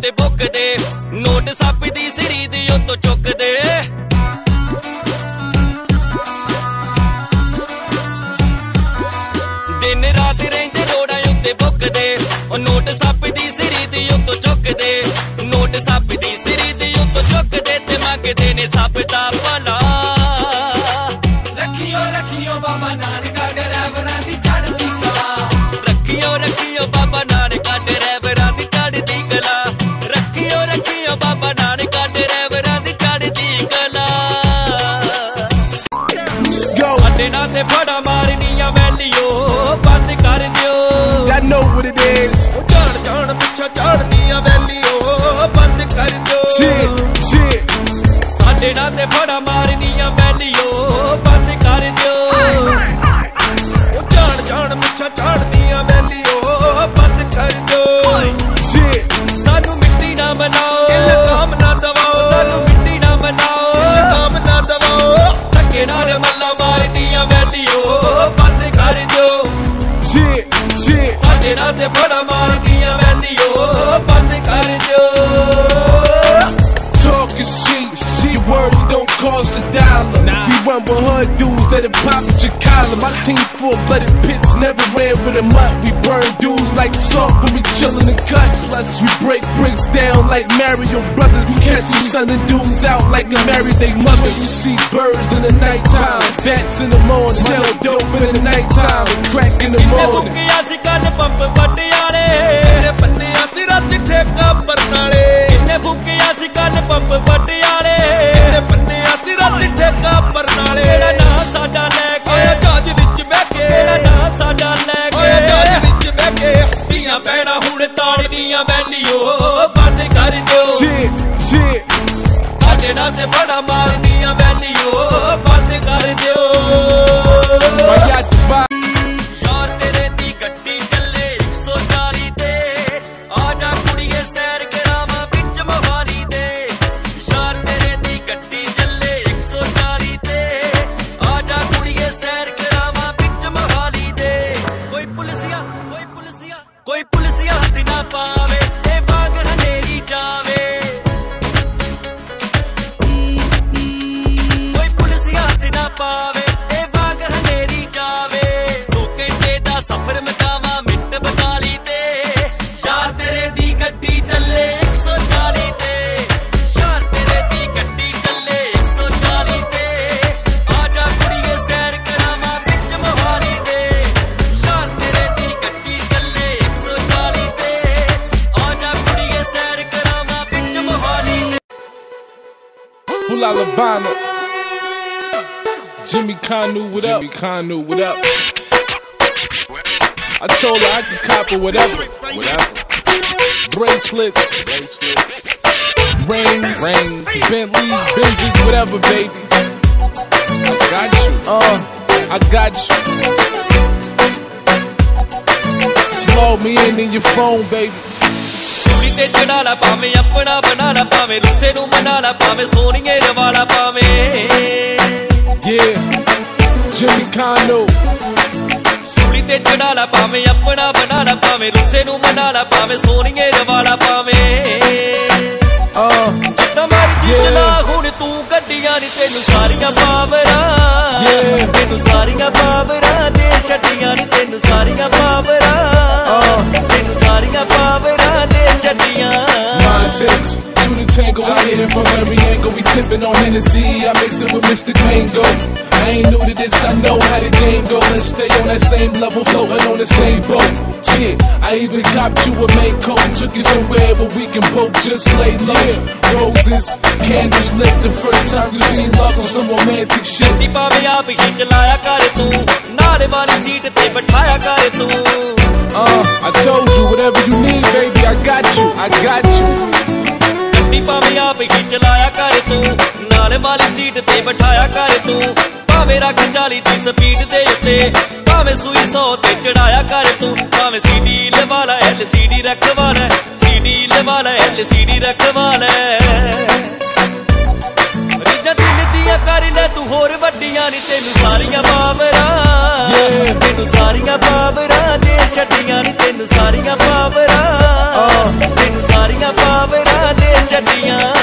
उत्ते भुकदे नोट सप दी सिरी दी उत्तों चुकदे दिन रात रहिंदे रोड़ा उत्ते भुकदे नोट सप दी सिरी दी उत्तों चुकदे नोट सप दी सिरी दी उत्तों चुकदे ते मंगदे ने सप दा भला रखियो रखियो बाबा नानका ड्राइवरां दी चढ़दी कला रखियो रखियो बाबा नानका ड्राइवरां दी चढ़दी कला रखियो रखियो बाबा नानका ड्राइवरां दी चढ़दी कला अड्डे ना ते फड़ा मारनियां वैलियो बंद कर दियो I know what it is जान जान पिछा चढ़नियां वैलियो बंद कर दियो अड्डे ना ते फड़ा मारनियां वैलियो बंद कर दियो जान जान पिछा चढ़नियां वैलियो बंद कर दियो सानू मिट्टी ना बनाओ इल्जाम ना दवाओ सानू मिट्टी ना बनाओ इल्जाम ना दवाओ धक्के नाल मल्ला मारनियां वैलियो बंद कर दियो साडे नाल ते फड़ा मारनियां वैलियो बंद कर दियो talking shit, your words don't cost a dollar. We run with hood dudes that'll pop at your collar. My team full-blooded pits never ran with them up. We burn dudes like salt when we chillin' the cut. Plus we break bricks down like Mario Brothers. We catch you sunning dudes out like they married they mother. You see birds in the nighttime, bats in the morning, sell dope in the nighttime, and crack in the morning. पंप पटियाले बन्निया सिरा चिट्ठे copper नाले तेरा नां साडा लेके जहाज विच बैठे तेरा नां साडा लेके जहाज विच बैठे हट्टियां पैणा हुण ताड़नियां वैलियो बंद कर दियो साडे नां ते बड़ा मारनियां वैलियो बंद कर दियो यार तेरे दी गड्डी चले 140 ते आजा कुड़िए सैर करावा विच मोहाली दे यार तेरे दी गड्डी चले 140 ते आजा कुड़िए सैर करावा विच मोहाली दे कोई पुलिसिया हथ ना पावे ते बाग हनेरी जावे कोई पुलिसिया हथ ना पावे ते बाग हनेरी जावे 2 घंटे दा सफर मकावा मिंट 42 ते यार तेरे दी गड्डी चले 140 ते यार तेरे दी गड्डी चले 140 ते आजा कुड़िए सैर करावा विच मोहाली दे यार तेरे दी गड्डी चले 140 ते आजा कुड़िए सैर करावा विच मोहाली दे Full Alabama. Jimmy Kanu, what up? What up? I told her I could cop her whatever. Bracelets, rings, Bentleys, Benzes, whatever, baby. I got you. I got you. Just log me in your phone, baby. ते चढ़ा ला पावे अपना बना ला पावे रुस्से नू मना ला पावे सोनिए रवाला पावे Jimmy Kanu सूली ते चढ़ा ला पावे अपना बना ला पावे रुस्से नू मना ला पावे सोनिए रवाला पावे मर्जी चला हुण तू गड्डियां नी तेनू सारियां पावरां तेनू सारियां पावरां दे छड्डियां नी तेनू सारियां पावरां तेनू सारियां पावरां दे छड्डियां to the tango, I hit it from every angle. We sippin' on Hennessy, I mix it with Mr. Kango. I ain't new to this, I know how the game go. Let's stay on that same level, floating on the same boat. Shit, I even copped you a main coat, took you somewhere where we can both just lay low. Roses, candles lit, the first time you seen love on some romantic shit. गड्डी पावे आप ही चलाया कर तू, नाले वाली seat ते बैठाया कर तू. I told you whatever you need, baby, I got you. गड्डी पावे आप ही चलाया कर तू, नाले वाली सीट ते बैठाया कर तू. भावे रख 40 दी स्पीड दे उत्ते, भावे सूई 100 ते चढ़ाया कर तू. भावे CD लवाला LCD रखवाला, CD लवाला LCD रखवाला. रीजा दिल दिया कर ले तू होर वड्डियां नी तेनू सारियां पावरां, तेनू सारियां पावरां दे छड्डियां नी तेनू सारियां पावरां, तेनू सारियां पावरां. ਜੱਟੀਆਂ